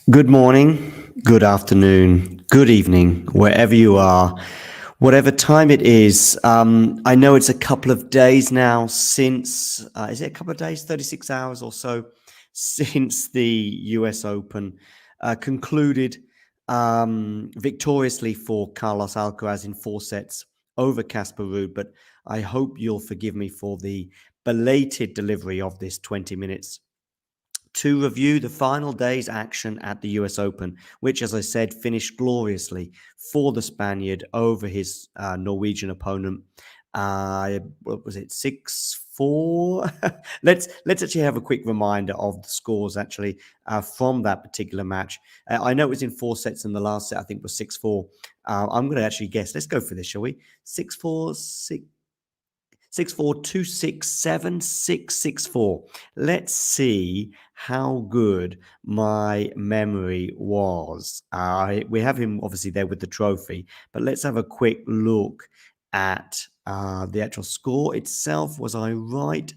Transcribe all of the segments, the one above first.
Good morning, good afternoon, good evening, wherever you are, whatever time it is. I know it's a couple of days now since, is it a couple of days, 36 hours or so, since the US Open concluded victoriously for Carlos Alcaraz in 4 sets over Casper Ruud. But I hope you'll forgive me for the belated delivery of this 20 minutes to review the final day's action at the US Open, which, as I said, finished gloriously for the Spaniard over his Norwegian opponent. What was it, 6-4? let's actually have a quick reminder of the scores actually from that particular match. I know it was in 4 sets, and the last set I think was 6-4. I'm going to actually guess. Let's go for this, shall we? 6-4, 6-4, 2-6, 7-6, 6-4. Let's see how good my memory was. We have him obviously there with the trophy, but let's have a quick look at the actual score itself. Was I right?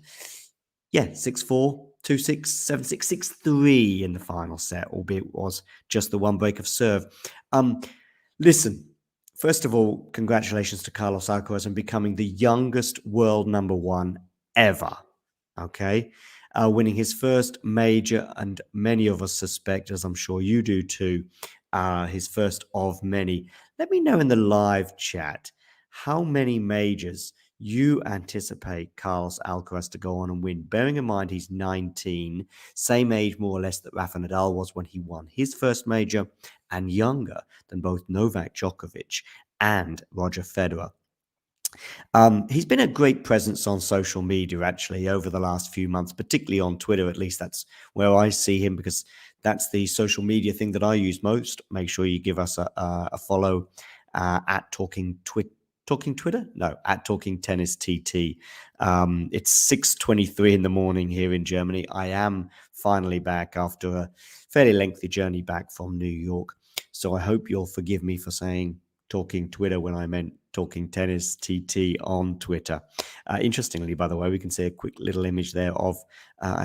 Yeah, 6-4, 2-6, 7-6, 6-3 in the final set, albeit it was just the one break of serve. Listen, first of all, congratulations to Carlos Alcaraz on becoming the youngest world number one ever. Okay. Winning his first major, and many of us suspect, as I'm sure you do too, his first of many. Let me know in the live chat how many majors you anticipate Carlos Alcaraz to go on and win. Bearing in mind he's 19, same age more or less that Rafa Nadal was when he won his first major, and younger than both Novak Djokovic and Roger Federer. He's been a great presence on social media, actually, over the last few months, particularly on Twitter. At least that's where I see him, because that's the social media thing that I use most. Make sure you give us a follow at Talking Twitter? No, at Talking Tennis TT. It's 6:23 in the morning here in Germany. I am finally back after a fairly lengthy journey back from New York. So I hope you'll forgive me for saying Talking Twitter when I meant Talking Tennis TT on Twitter. Interestingly, by the way, we can see a quick little image there of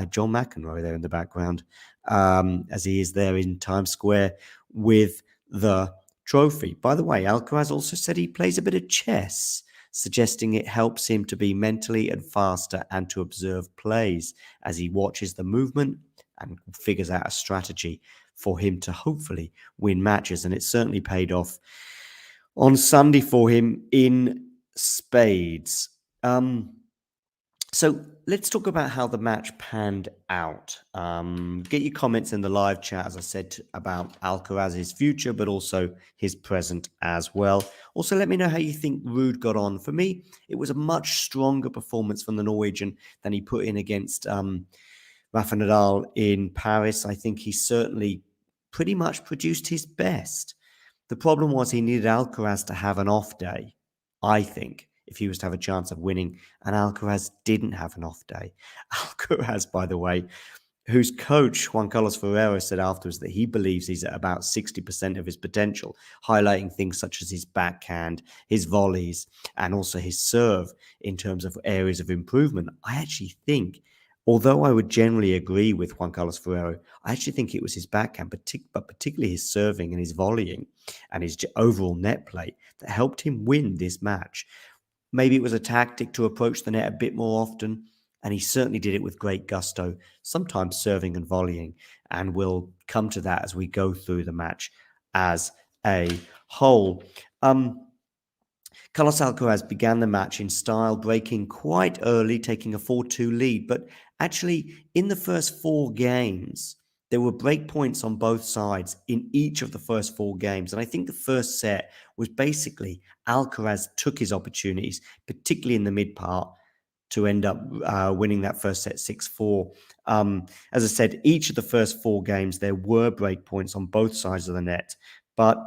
John McEnroe there in the background, as he is there in Times Square with the trophy. By the way, Alcaraz also said he plays a bit of chess, suggesting it helps him to be mentally and faster and to observe plays as he watches the movement and figures out a strategy for him to hopefully win matches. And it certainly paid off on Sunday for him in spades. So let's talk about how the match panned out. Get your comments in the live chat, as I said, about Alcaraz's future, but also his present as well. Also, let me know how you think Ruud got on. For me, it was a much stronger performance from the Norwegian than he put in against Rafa Nadal in Paris. I think he certainly pretty much produced his best. The problem was he needed Alcaraz to have an off day, I think, if he was to have a chance of winning, and Alcaraz didn't have an off day. Alcaraz, by the way, whose coach, Juan Carlos Ferrero, said afterwards that he believes he's at about 60% of his potential, highlighting things such as his backhand, his volleys, and also his serve in terms of areas of improvement. I actually think, although I would generally agree with Juan Carlos Ferrero, I actually think it was his backhand, but particularly his serving and his volleying and his overall net play that helped him win this match. Maybe it was a tactic to approach the net a bit more often, and he certainly did it with great gusto, sometimes serving and volleying, and we'll come to that as we go through the match as a whole. Carlos Alcaraz began the match in style, breaking quite early, taking a 4-2 lead. But actually, in the first 4 games, there were break points on both sides in each of the first 4 games. And I think the first set was basically Alcaraz took his opportunities, particularly in the mid part, to end up winning that first set 6-4. As I said, each of the first 4 games, there were break points on both sides of the net. But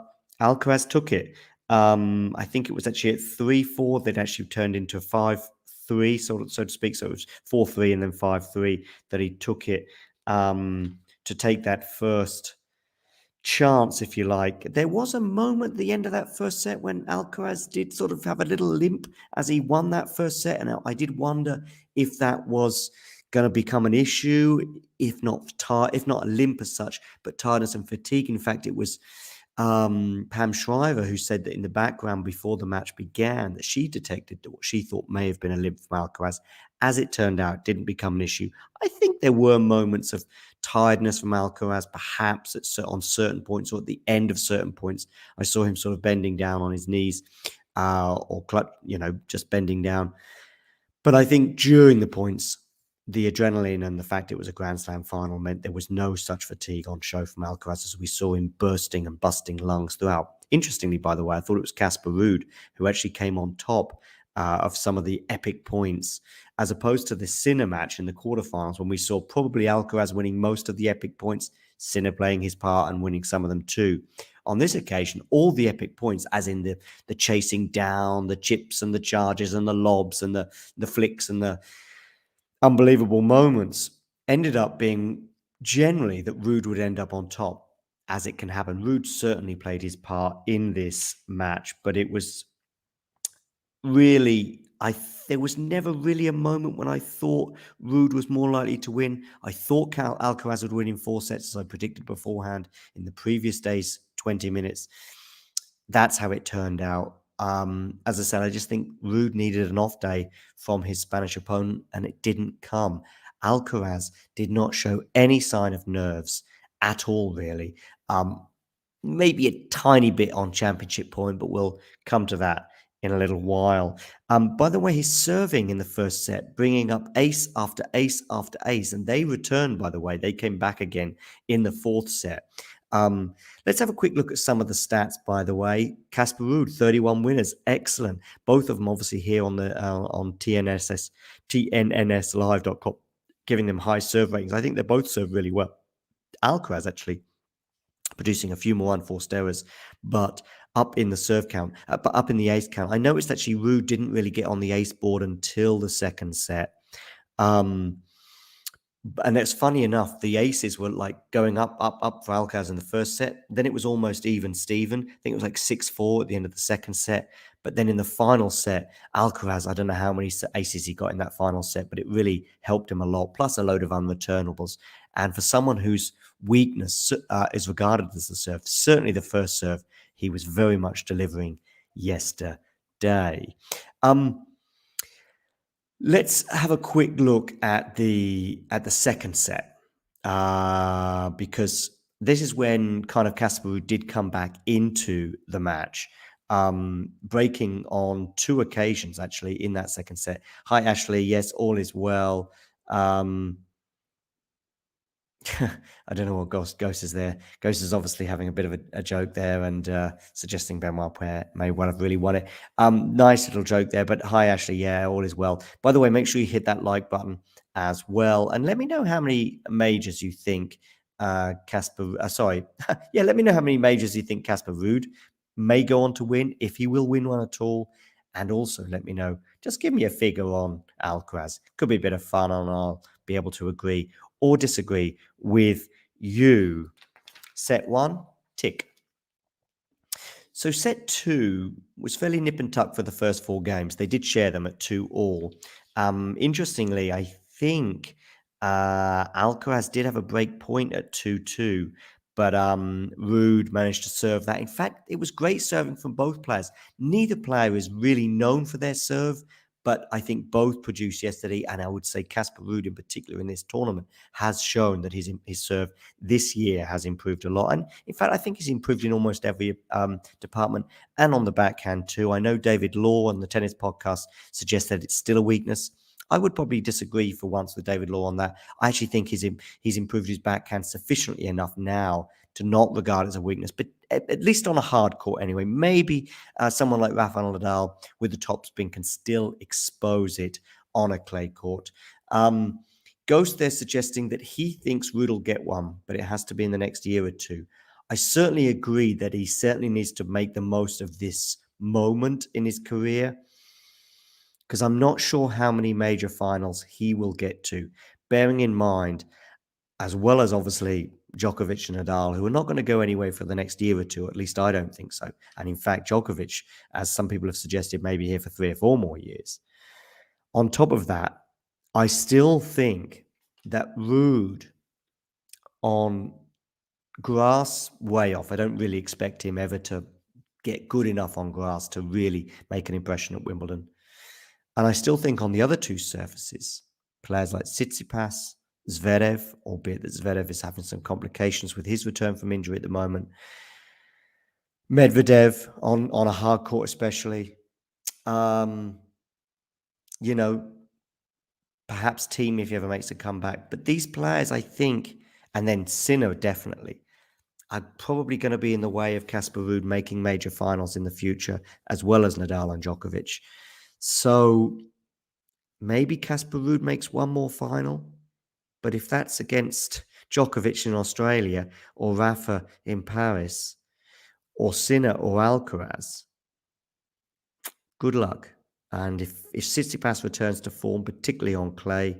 Alcaraz took it. I think it was actually at 3-4 that actually turned into 5-3, so to speak. So it was 4-3 and then 5-3 that he took it to take that first chance, if you like. There was a moment at the end of that first set when Alcaraz did sort of have a little limp as he won that first set, and I did wonder if that was going to become an issue, if not a limp as such, but tiredness and fatigue. In fact, it was Pam Shriver who said that in the background before the match began that she detected what she thought may have been a limp from Alcaraz. As it turned out, it didn't become an issue. I think there were moments of tiredness from Alcaraz, perhaps on certain points or at the end of certain points. I saw him sort of bending down on his knees or just bending down. But I think during the points, the adrenaline and the fact it was a Grand Slam final meant there was no such fatigue on show from Alcaraz as we saw him bursting and busting lungs throughout. Interestingly, by the way, I thought it was Casper Ruud who actually came on top of some of the epic points, as opposed to the Sinner match in the quarterfinals when we saw probably Alcaraz winning most of the epic points, Sinner playing his part and winning some of them too. On this occasion, all the epic points, as in the chasing down, the chips and the charges and the lobs and the flicks and the unbelievable moments, ended up being generally that Ruud would end up on top, as it can happen. Ruud certainly played his part in this match, but it was really, there was never really a moment when I thought Ruud was more likely to win. I thought Alcaraz would win in 4 sets, as I predicted beforehand in the previous day's 20 minutes. That's how it turned out. As I said, I just think Ruud needed an off day from his Spanish opponent, and it didn't come. Alcaraz did not show any sign of nerves at all, really. Maybe a tiny bit on championship point, but we'll come to that in a little while. By the way, he's serving in the first set, bringing up ace after ace after ace, and they returned, by the way. They came back again in the 4th set. Let's have a quick look at some of the stats, by the way. Casper Ruud, 31 winners. Excellent. Both of them obviously here on the on TNNSlive.com, giving them high serve ratings. I think they both serve really well. Alcaraz actually producing a few more unforced errors, but up in the serve count, but up in the ace count. I noticed actually Ruud didn't really get on the ace board until the 2nd set. And it's funny enough, the aces were like going up for Alcaraz in the first set. Then it was almost even Steven. I think it was like 6-4 at the end of the 2nd set. But then in the final set, Alcaraz, I don't know how many aces he got in that final set, but it really helped him a lot, plus a load of unreturnables. And for someone whose weakness is regarded as the serve, certainly the first serve, he was very much delivering yesterday. Let's have a quick look at the 2nd set, because this is when kind of Casper Ruud did come back into the match, breaking on 2 occasions actually in that 2nd set. Hi Ashley, yes, all is well. I don't know what Ghost is there. Ghost is obviously having a bit of a joke there and suggesting Benoit Paire may well have really won it. Nice little joke there, but hi Ashley, yeah, all is well. By the way, make sure you hit that like button as well, and let me know how many majors you think let me know how many majors you think Casper Ruud may go on to win, if he will win one at all, and also let me know. Just give me a figure on Alcaraz. Could be a bit of fun, and I'll be able to agree or disagree with you. Set 1, tick. So set 2 was fairly nip and tuck for the first 4 games. They did share them at 2-all. Interestingly, I think Alcaraz did have a break point at 2-2, but Ruud managed to serve that. In fact, it was great serving from both players. Neither player is really known for their serve, but I think both produced yesterday, and I would say Casper Ruud in particular in this tournament has shown that his serve this year has improved a lot. And in fact, I think he's improved in almost every department, and on the backhand too. I know David Law on the Tennis Podcast suggests that it's still a weakness. I would probably disagree for once with David Law on that. I actually think he's improved his backhand sufficiently enough now to not regard it as a weakness, but at least on a hard court anyway. Maybe someone like Rafael Nadal with the topspin can still expose it on a clay court. Ghost there suggesting that he thinks Ruud will get one, but it has to be in the next year or 2. I certainly agree that he certainly needs to make the most of this moment in his career, because I'm not sure how many major finals he will get to, bearing in mind, as well as obviously Djokovic and Nadal, who are not going to go anywhere for the next year or 2. At least I don't think so. And in fact, Djokovic, as some people have suggested, may be here for 3 or 4 more years. On top of that, I still think that Ruud on grass, way off. I don't really expect him ever to get good enough on grass to really make an impression at Wimbledon. And I still think on the other two surfaces, players like Tsitsipas, Zverev, albeit that Zverev is having some complications with his return from injury at the moment, Medvedev on a hard court especially, you know, perhaps Thiem if he ever makes a comeback. But these players, I think, and then Sinner definitely, are probably going to be in the way of Casper Ruud making major finals in the future, as well as Nadal and Djokovic. So maybe Casper Ruud makes one more final, but if that's against Djokovic in Australia or Rafa in Paris or Sinner or Alcaraz, good luck. And if Tsitsipas returns to form, particularly on clay,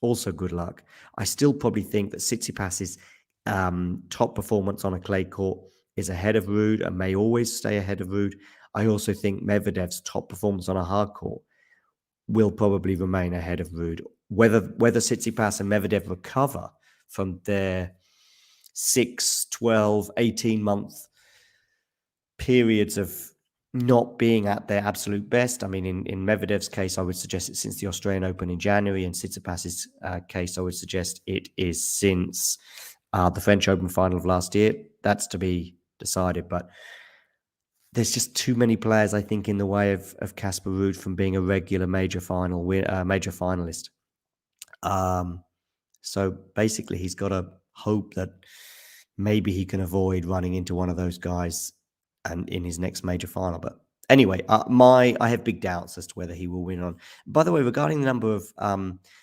also good luck. I still probably think that Tsitsipas's top performance on a clay court is ahead of Ruud and may always stay ahead of Ruud. I also think Medvedev's top performance on a hard court will probably remain ahead of Ruud. Whether Tsitsipas and Medvedev recover from their 6, 12, 18-month periods of not being at their absolute best. I mean, in Medvedev's case, I would suggest it's since the Australian Open in January. In Tsitsipas's case, I would suggest it is since the French Open final of last year. That's to be decided, but there's just too many players, I think, in the way of Casper Ruud from being a regular major finalist. So basically, he's got to hope that maybe he can avoid running into one of those guys and in his next major final. But anyway, I have big doubts as to whether he will win on. By the way, regarding the number of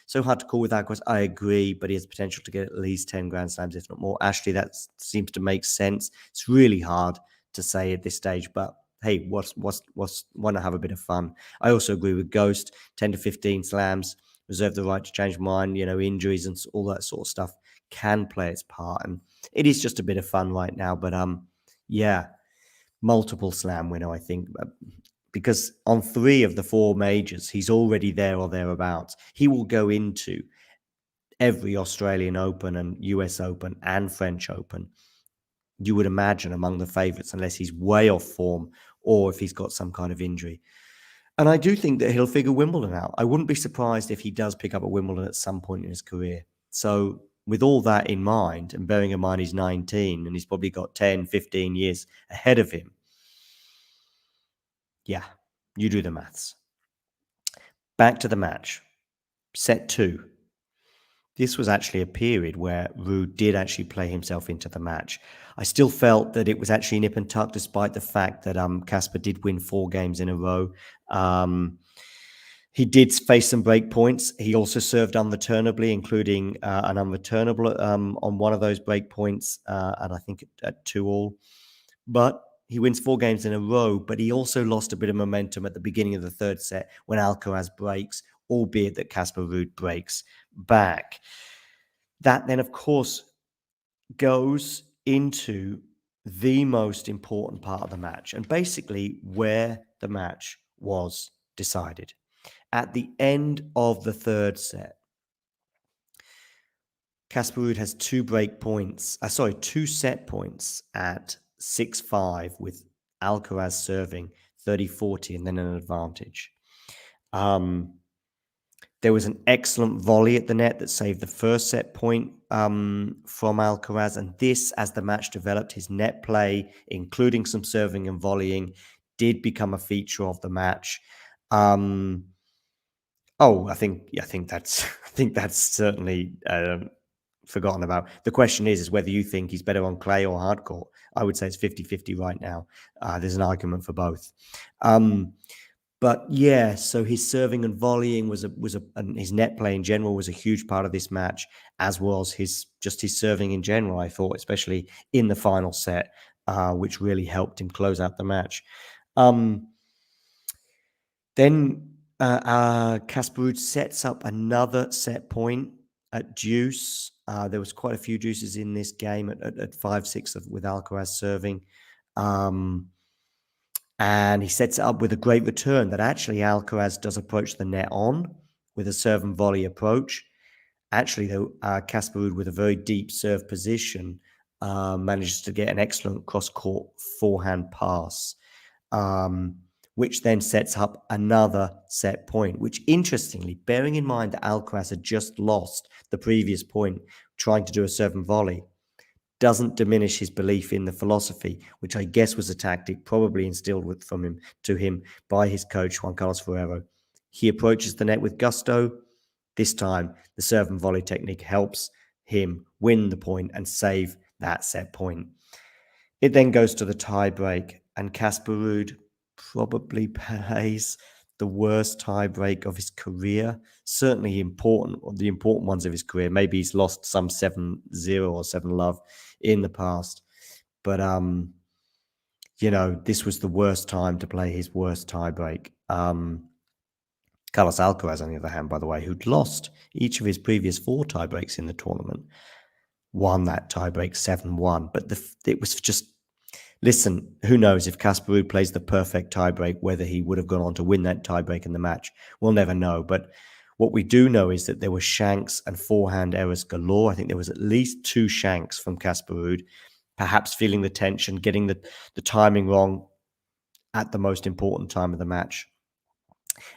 so hard to call with Alcaraz, I agree, but he has potential to get at least 10 Grand Slams, if not more. Ashley, that seems to make sense. It's really hard to say at this stage, but hey, why not have a bit of fun? I also agree with Ghost, 10 to 15 slams, reserve the right to change mind. Injuries and all that sort of stuff can play its part, and it is just a bit of fun right now. But yeah, multiple slam winner, I think, because on 3 of the 4 majors, he's already there or thereabouts. He will go into every Australian Open and US Open and French Open, you would imagine, among the favourites, unless he's way off form or if he's got some kind of injury. And I do think that he'll figure Wimbledon out. I wouldn't be surprised if he does pick up at Wimbledon at some point in his career. So with all that in mind, and bearing in mind he's 19 and he's probably got 10, 15 years ahead of him, yeah, you do the maths. Back to the match. Set 2. This was actually a period where Ruud did actually play himself into the match. I still felt that it was actually nip and tuck, despite the fact that Casper did win 4 games in a row. He did face some break points. He also served unreturnably, including an unreturnable on one of those break points, and I think at 2-all. But he wins 4 games in a row, but he also lost a bit of momentum at the beginning of the 3rd set when Alcaraz breaks, albeit that Casper Ruud breaks back. That then, of course, goes into the most important part of the match, and basically where the match was decided. At the end of the 3rd set, Casper Ruud has 2 set points at 6-5 with Alcaraz serving 30-40 and then an advantage. There was an excellent volley at the net that saved the 1st set point from Alcaraz. And this, as the match developed, his net play, including some serving and volleying, did become a feature of the match. I think that's certainly forgotten about. The question is whether you think he's better on clay or hard court. I would say it's 50-50 right now. There's an argument for both. But yeah, so his serving and volleying and his net play in general was a huge part of this match, as was his serving in general, I thought, especially in the final set, which really helped him close out the match. Then Casper Ruud sets up another set point at deuce. There was quite a few deuces in this game at 5-6 with Alcaraz serving. And he sets it up with a great return that actually Alcaraz does approach the net on with a serve and volley approach. Actually, though, Casper Ruud, with a very deep serve position, manages to get an excellent cross-court forehand pass, um, which then sets up another set point, which, interestingly, bearing in mind that Alcaraz had just lost the previous point trying to do a serve and volley, doesn't diminish his belief in the philosophy, which I guess was a tactic probably instilled from him to him by his coach, Juan Carlos Ferrero. He approaches the net with gusto. This time, the serve and volley technique helps him win the point and save that set point. It then goes to the tie break, and Casper Ruud probably plays the worst tie break of his career. Certainly the important ones of his career. Maybe he's lost some 7-0 or 7-love in the past. But this was the worst time to play his worst tie break. Carlos Alcaraz, on the other hand, by the way, who'd lost each of his previous 4 tie breaks in the tournament, won that tie break 7-1. But it was just, listen, who knows if Casper Ruud plays the perfect tiebreak, whether he would have gone on to win that tiebreak in the match. We'll never know. But what we do know is that there were shanks and forehand errors galore. I think there was at least 2 shanks from Casper Ruud, perhaps feeling the tension, getting the timing wrong at the most important time of the match.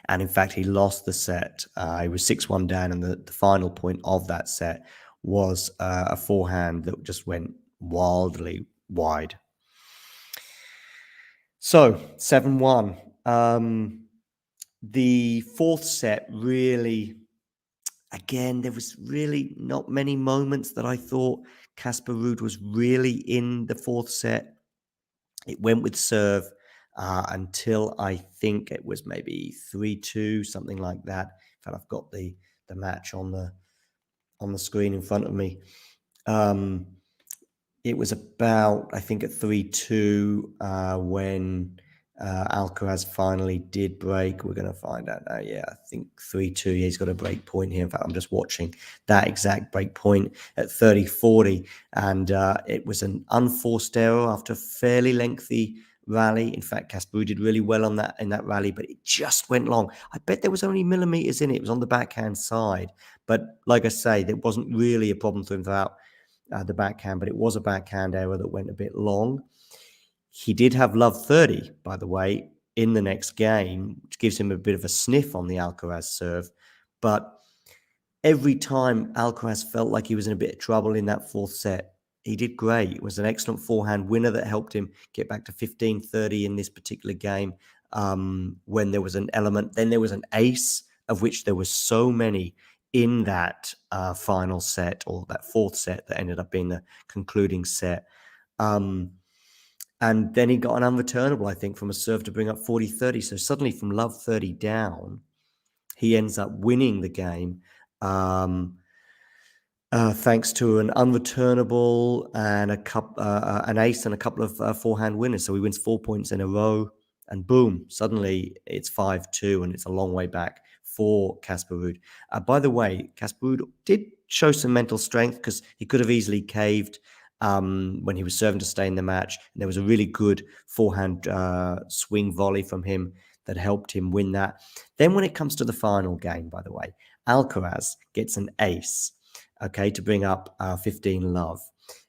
And in fact, he lost the set. He was 6-1 down, and the final point of that set was a forehand that just went wildly wide. So 7-1. The 4th set, really, again, there was really not many moments that I thought Casper Ruud was really in the 4th set. It went with serve until I think it was maybe 3-2, something like that. In fact, I've got the match on the screen in front of me. It was about, I think, at 3-2 when Alcaraz finally did break. We're going to find out now. Yeah, I think 3-2. Yeah, he's got a break point here. In fact, I'm just watching that exact break point at 30-40. And it was an unforced error after a fairly lengthy rally. In fact, Casper did really well in that rally, but it just went long. I bet there was only millimeters in it. It was on the backhand side. But like I say, there wasn't really a problem for him throughout the backhand, but it was a backhand error that went a bit long. He did have love 30, by the way, in the next game, which gives him a bit of a sniff on the Alcaraz serve. But every time Alcaraz felt like he was in a bit of trouble in that 4th set, he did great. It was an excellent forehand winner that helped him get back to 15-30 in this particular game when there was an element. Then there was an ace, of which there were so many in that final set, or that 4th set that ended up being the concluding set. And then he got an unreturnable, I think, from a serve to bring up 40-30. So suddenly from love 30 down, he ends up winning the game thanks to an unreturnable and an ace and a couple of forehand winners. So he wins 4 points in a row, and boom, suddenly it's 5-2, and it's a long way back for Casper Ruud. By the way, Casper Ruud did show some mental strength, because he could have easily caved when he was serving to stay in the match. And there was a really good forehand swing volley from him that helped him win that. Then when it comes to the final game, by the way, Alcaraz gets an ace, okay, to bring up 15-love.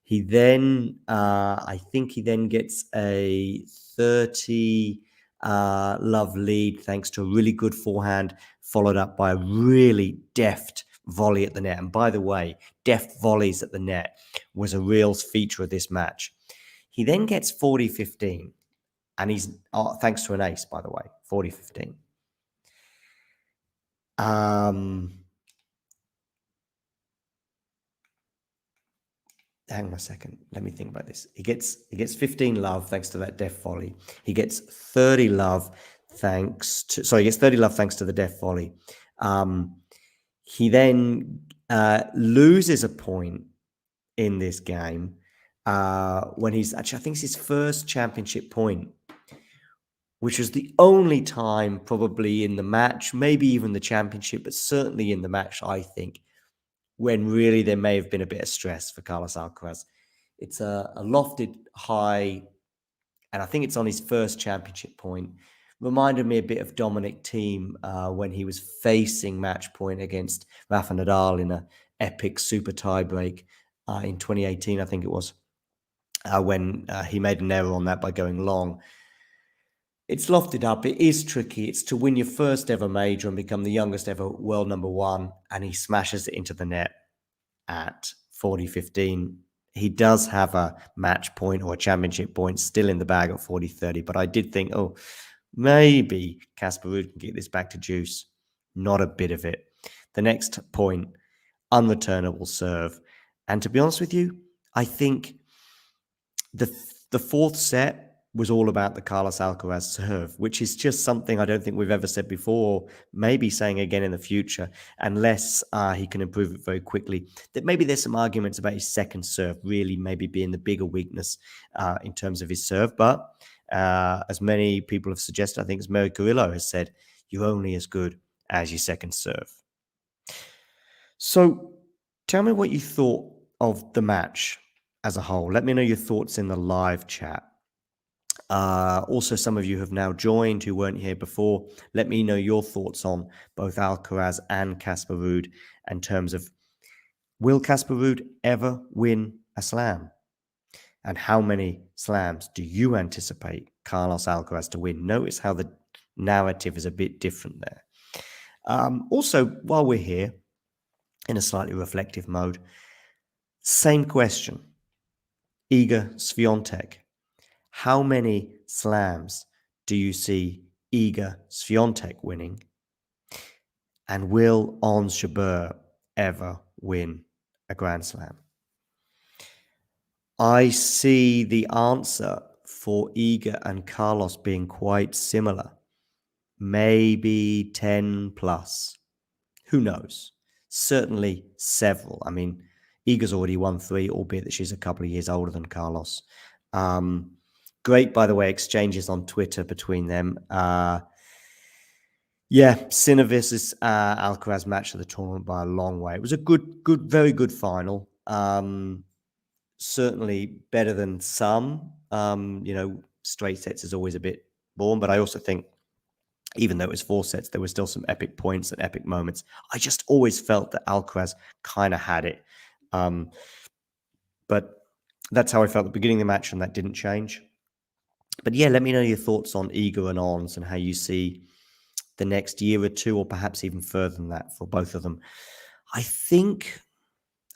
He then, I think he then gets a 30-love lead thanks to a really good forehand, followed up by a really deft volley at the net. And by the way, deft volleys at the net was a real feature of this match. He then gets 40-15, and he's, thanks to an ace, by the way, 40-15. Hang on a second. Let me think about this. He gets 15-love thanks to that deft volley. He gets 30-love thanks to the deft volley. He then loses a point in this game when he's actually, I think it's his first championship point, which was the only time probably in the match, maybe even the championship, but certainly in the match, I think, when really there may have been a bit of stress for Carlos Alcaraz. It's a lofted high, and I think it's on his first championship point. Reminded me a bit of Dominic Thiem when he was facing match point against Rafa Nadal in a epic super tiebreak in 2018, I think it was, when he made an error on that by going long. It's lofted up. It is tricky. It's to win your first ever major and become the youngest ever world number one, and he smashes it into the net at 40-15. He does have a match point or a championship point still in the bag at 40-30, but I did think, oh, maybe Casper Ruud can get this back to juice. Not a bit of it. The next point, unreturnable serve. And to be honest with you, I think the fourth set was all about the Carlos Alcaraz serve, which is just something I don't think we've ever said before, maybe saying again in the future, unless he can improve it very quickly. That maybe there's some arguments about his second serve really maybe being the bigger weakness in terms of his serve. But as many people have suggested, I think as Mary Carrillo has said, you're only as good as your second serve. So tell me what you thought of the match as a whole. Let me know your thoughts in the live chat. Also, some of you have now joined who weren't here before. Let me know your thoughts on both Alcaraz and Casper Ruud in terms of, will Casper Ruud ever win a slam? And how many slams do you anticipate Carlos Alcaraz to win? Notice how the narrative is a bit different there. Also, while we're here in a slightly reflective mode, same question. Iga Swiatek. How many slams do you see Iga Swiatek winning? And will Ons Jabeur ever win a Grand Slam? I see the answer for Iga and Carlos being quite similar. Maybe 10 plus. Who knows? Certainly several. I mean, Iga's already won 3, albeit that she's a couple of years older than Carlos. Great, by the way, exchanges on Twitter between them. Sinner versus Alcaraz match of the tournament by a long way. It was a very good final. Certainly better than some. Straight sets is always a bit boring, but I also think even though it was 4 sets, there were still some epic points and epic moments. I just always felt that Alcaraz kind of had it. But that's how I felt at the beginning of the match, and that didn't change. But yeah, let me know your thoughts on Iga and Ons and how you see the next year or two, or perhaps even further than that for both of them. I think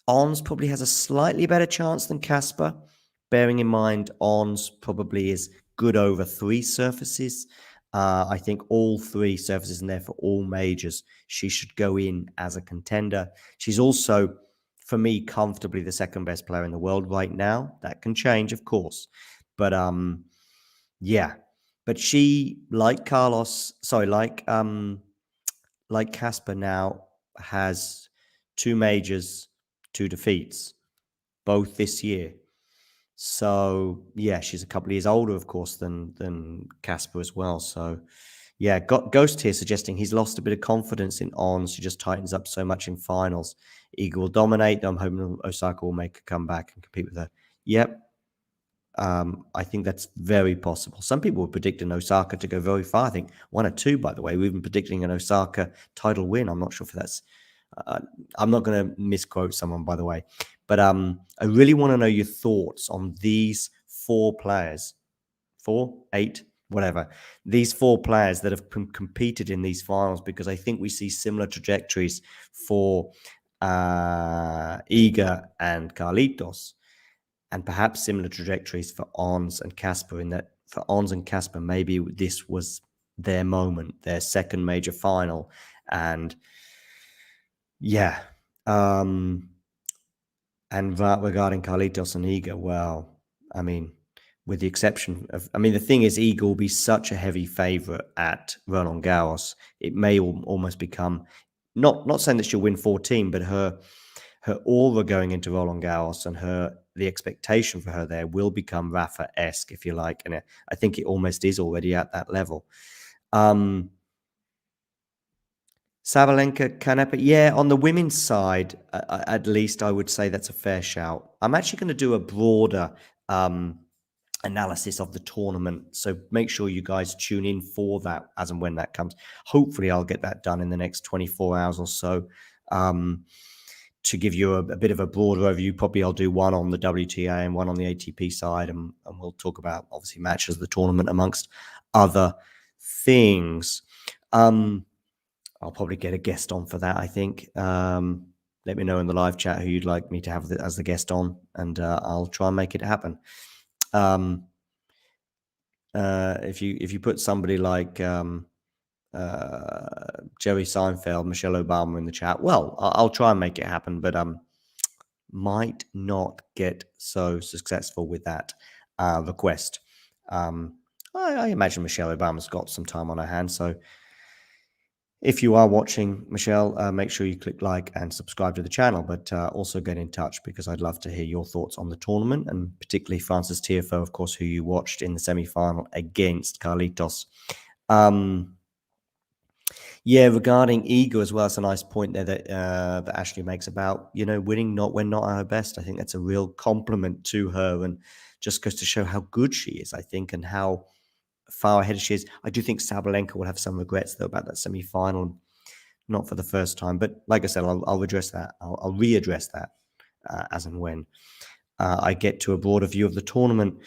Ons probably has a slightly better chance than Casper, bearing in mind Ons probably is good over 3 surfaces. I think all 3 surfaces in there for all majors, she should go in as a contender. She's also, for me, comfortably the second best player in the world right now. That can change, of course. But but she, like Casper now, has 2 majors, 2 defeats, both this year. So yeah, she's a couple of years older, of course, than Casper as well. So yeah, got Ghost here suggesting he's lost a bit of confidence in Ons. She just tightens up so much in finals. Iga will dominate. I'm hoping Osaka will make a comeback and compete with her. Yep. I think that's very possible. Some people were predicting Osaka to go very far. I think 1 or 2, by the way. We've been predicting an Osaka title win. I'm not sure if that's... I'm not going to misquote someone, by the way. But I really want to know your thoughts on these 4 players. 4, 8, whatever. These 4 players that have competed in these finals, because I think we see similar trajectories for Iga and Carlitos. And perhaps similar trajectories for Ons and Casper, in that for Ons and Casper, maybe this was their moment, their second major final. And yeah. And regarding Carlitos and Iga, well, I mean, with the exception of, the thing is, Iga will be such a heavy favorite at Roland Garros. It may almost become, not saying that she'll win 14, but her aura going into Roland Garros and the expectation for her there will become Rafa-esque, if you like. And I think it almost is already at that level. Sabalenka, Kanepa, yeah, on the women's side, at least I would say that's a fair shout. I'm actually going to do a broader analysis of the tournament, so make sure you guys tune in for that as and when that comes. Hopefully I'll get that done in the next 24 hours or so. to give you a bit of a broader overview. Probably I'll do one on the WTA and one on the ATP side, and we'll talk about obviously matches of the tournament amongst other things. I'll probably get a guest on for that, I think. Let me know in the live chat who you'd like me to have as the guest on, and I'll try and make it happen. If you put somebody like Jerry Seinfeld, Michelle Obama in the chat, well, I'll try and make it happen, but might not get so successful with that request. I imagine Michelle Obama's got some time on her hands, so if you are watching, Michelle, make sure you click like and subscribe to the channel, but also get in touch because I'd love to hear your thoughts on the tournament, and particularly Frances Tiafoe, of course, who you watched in the semi-final against Carlitos. Yeah, regarding ego as well, it's a nice point there that Ashley makes about, winning when not at her best. I think that's a real compliment to her and just goes to show how good she is, I think, and how far ahead she is. I do think Sabalenka will have some regrets, though, about that semi-final, not for the first time. But like I said, I'll address that. I'll readdress that as and when I get to a broader view of the tournament.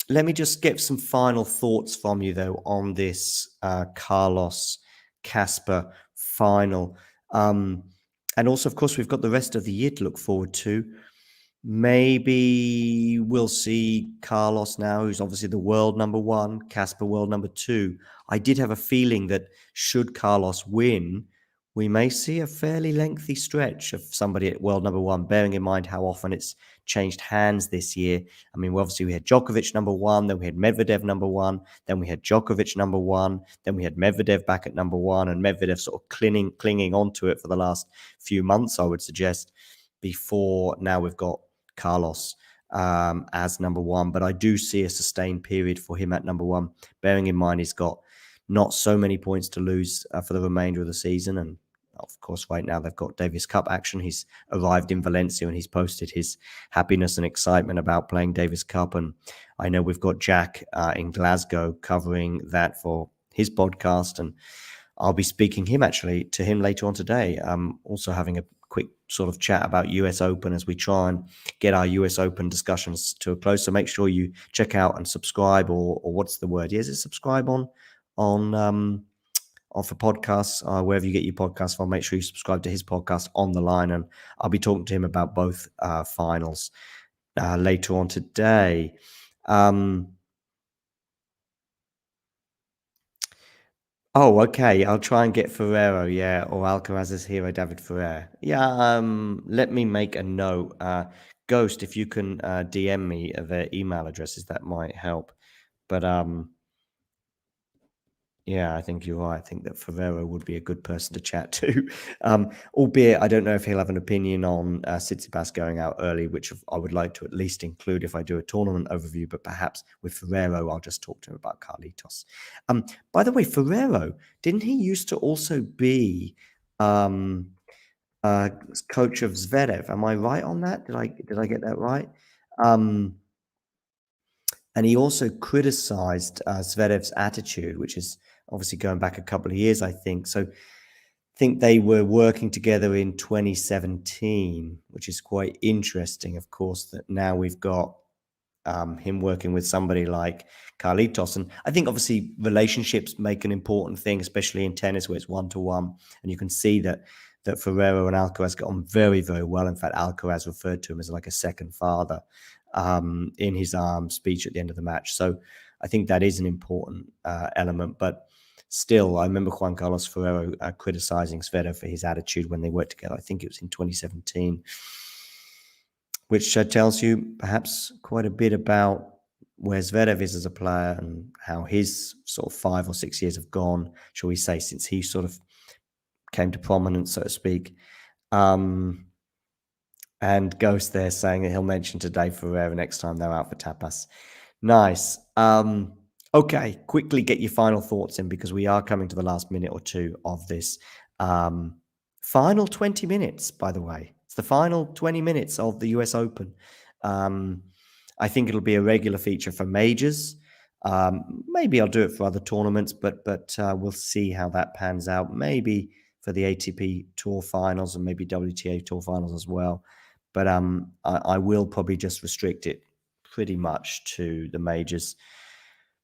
Let me just get some final thoughts from you, though, on this Carlos Casper final. And also, of course, we've got the rest of the year to look forward to. Maybe we'll see Carlos now, who's obviously the world number one, Casper world number two. I did have a feeling that should Carlos win, we may see a fairly lengthy stretch of somebody at world number one, bearing in mind how often it's changed hands this year. I mean, obviously we had Djokovic number one, then we had Medvedev number one, then we had Djokovic number one, then we had Medvedev back at number one, and Medvedev sort of clinging onto it for the last few months, I would suggest, before now we've got Carlos as number one. But I do see a sustained period for him at number one, bearing in mind he's got not so many points to lose for the remainder of the season. And of course, right now they've got Davis Cup action. He's arrived in Valencia and he's posted his happiness and excitement about playing Davis Cup. And I know we've got Jack in Glasgow covering that for his podcast. And I'll be speaking to him later on today. Also having a quick sort of chat about US Open as we try and get our US Open discussions to a close. So make sure you check out and subscribe, or what's the word? Is it subscribe on for podcasts, wherever you get your podcasts from. Make sure you subscribe to his podcast On the Line, and I'll be talking to him about both finals later on today. Oh, okay. I'll try and get Ferrero, yeah, or Alcaraz's hero, David Ferrer. Yeah, let me make a note. Ghost, if you can DM me their email addresses, that might help. But yeah, I think you're right. I think that Ferrero would be a good person to chat to. Albeit, I don't know if he'll have an opinion on Tsitsipas going out early, which I would like to at least include if I do a tournament overview. But perhaps with Ferrero, I'll just talk to him about Carlitos. By the way, Ferrero, didn't he used to also be coach of Zverev? Am I right on that? Did I get that right? And he also criticized Zverev's attitude, which is obviously going back a couple of years, I think. So I think they were working together in 2017, which is quite interesting, of course, that now we've got him working with somebody like Carlitos. And I think obviously relationships make an important thing, especially in tennis where it's one-to-one. And you can see that Ferrero and Alcaraz got on very, very well. In fact, Alcaraz referred to him as like a second father in his speech at the end of the match. So I think that is an important element. But still, I remember Juan Carlos Ferrero criticizing Zverev for his attitude when they worked together. I think it was in 2017, which tells you perhaps quite a bit about where Zverev is as a player and how his sort of 5 or 6 years have gone, shall we say, since he sort of came to prominence, so to speak. And Ghost there saying that he'll mention today Ferreira next time they're out for tapas. Nice. Okay, quickly get your final thoughts in because we are coming to the last minute or two of this. Final 20 minutes, by the way. It's the final 20 minutes of the US Open. I think it'll be a regular feature for majors. Maybe I'll do it for other tournaments, but we'll see how that pans out. Maybe for the ATP Tour Finals and maybe WTA Tour Finals as well. But I will probably just restrict it pretty much to the majors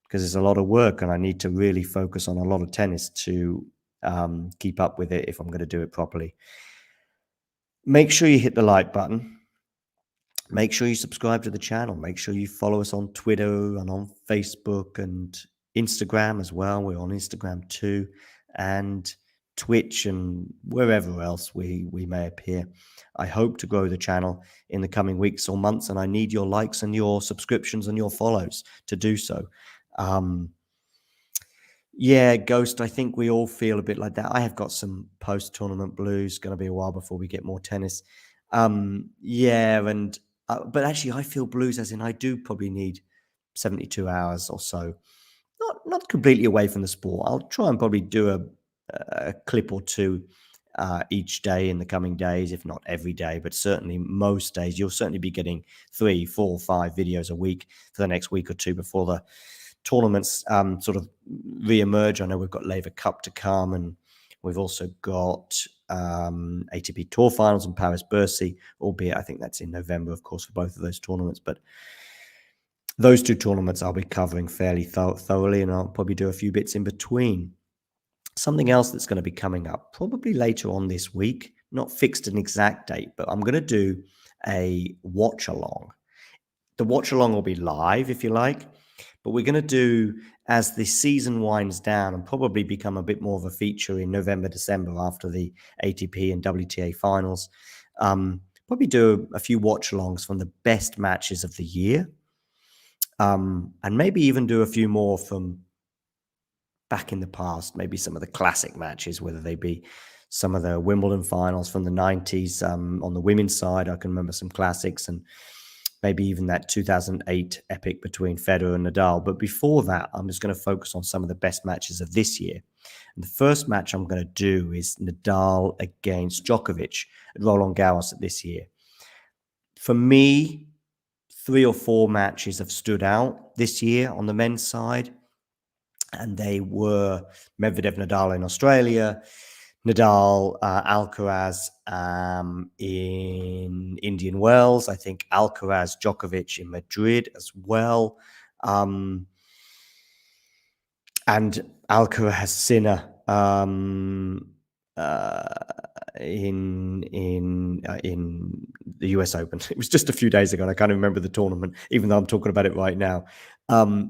because it's a lot of work and I need to really focus on a lot of tennis to keep up with it if I'm going to do it properly. Make sure you hit the like button. Make sure you subscribe to the channel. Make sure you follow us on Twitter and on Facebook and Instagram as well. We're on Instagram too, and Twitch and wherever else we may appear. I hope to grow the channel in the coming weeks or months, and I need your likes and your subscriptions and your follows to do so. Yeah, Ghost, I think we all feel a bit like that. I have got some post-tournament blues. Going to be a while before we get more tennis. Yeah, and but actually I feel blues as in I do probably need 72 hours or so. Not completely away from the sport. I'll try and probably do a clip or two each day in the coming days, if not every day, but certainly most days. You'll certainly be getting 3, 4, 5 videos a week for the next week or two before the tournaments sort of re-emerge. I know we've got Laver Cup to come, and we've also got ATP Tour Finals and Paris Bercy, albeit I think that's in November, of course, for both of those tournaments. But those two tournaments I'll be covering fairly thoroughly, and I'll probably do a few bits in between. Something else that's going to be coming up probably later on this week, not fixed an exact date, but I'm going to do a watch along. The watch along will be live, if you like, but we're going to do, as the season winds down and probably become a bit more of a feature in November, December after the ATP and WTA finals, probably do a few watch alongs from the best matches of the year, and maybe even do a few more from back in the past, maybe some of the classic matches, whether they be some of the Wimbledon finals from the 90s. On the women's side, I can remember some classics, and maybe even that 2008 epic between Federer and Nadal. But before that, I'm just going to focus on some of the best matches of this year. And the first match I'm going to do is Nadal against Djokovic at Roland Garros this year. For me, 3 or 4 matches have stood out this year on the men's side, and they were Medvedev Nadal in Australia, Nadal, Alcaraz in Indian Wells. I think Alcaraz, Djokovic in Madrid as well. And Alcaraz, Sinner in the US Open. It was just a few days ago, and I can't remember the tournament, even though I'm talking about it right now.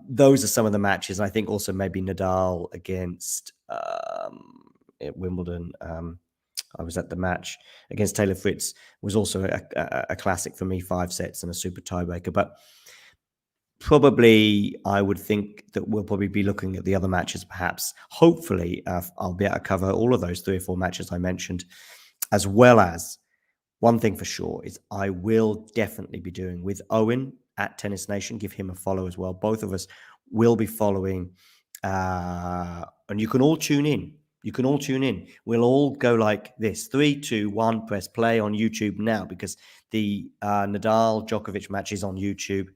Those are some of the matches. I think also maybe Nadal against at Wimbledon. I was at the match against Taylor Fritz, was also a classic for me, 5 sets and a super tiebreaker. But probably I would think that we'll probably be looking at the other matches, perhaps. Hopefully, I'll be able to cover all of those 3 or 4 matches I mentioned, as well as one thing for sure is I will definitely be doing with Owen at Tennis Nation. Give him a follow as well. Both of us will be following, and you can all tune in. You can all tune in. We'll all go like this. 3, 2, 1, press play on YouTube now, because the Nadal Djokovic match is on YouTube,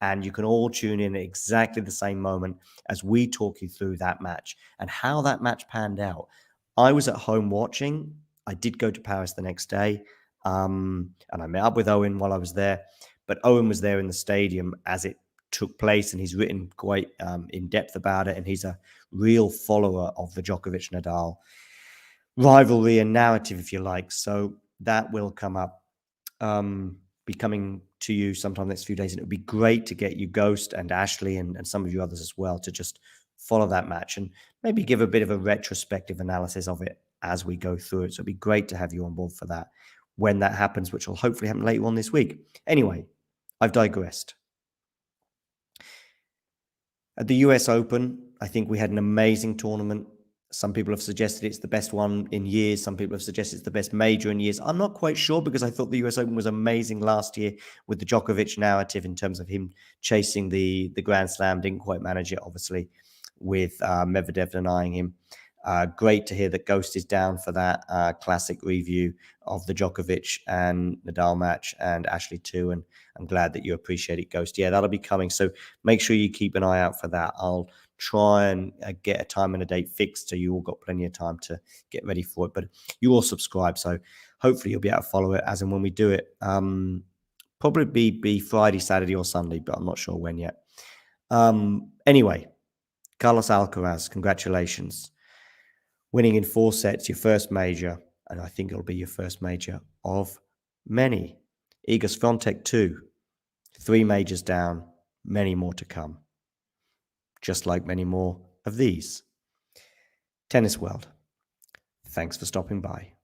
and you can all tune in at exactly the same moment as we talk you through that match and how that match panned out. I was at home watching. I did go to Paris the next day, and I met up with Owen while I was there. But Owen was there in the stadium as it took place, and he's written quite in depth about it. And he's a real follower of the Djokovic-Nadal rivalry and narrative, if you like. So that will come up, be coming to you sometime next few days. And it would be great to get you, Ghost and Ashley, and some of you others as well, to just follow that match and maybe give a bit of a retrospective analysis of it as we go through it. So it'd be great to have you on board for that when that happens, which will hopefully happen later on this week. Anyway, I've digressed. At the US Open, I think we had an amazing tournament. Some people have suggested it's the best one in years. Some people have suggested it's the best major in years. I'm not quite sure, because I thought the US Open was amazing last year with the Djokovic narrative in terms of him chasing the Grand Slam. Didn't quite manage it, obviously, with Medvedev denying him. Great to hear that Ghost is down for that classic review of the Djokovic and Nadal match, and Ashley too. And I'm glad that you appreciate it, Ghost. Yeah, that'll be coming. So make sure you keep an eye out for that. I'll try and get a time and a date fixed so you all got plenty of time to get ready for it. But you all subscribe, so hopefully you'll be able to follow it as and when we do it. Probably be Friday, Saturday, or Sunday, but I'm not sure when yet. Anyway, Carlos Alcaraz, congratulations. Winning in 4 sets, your first major, and I think it'll be your first major of many. Iga Swiatek 2, 3 majors down, many more to come. Just like many more of these. Tennis World, thanks for stopping by.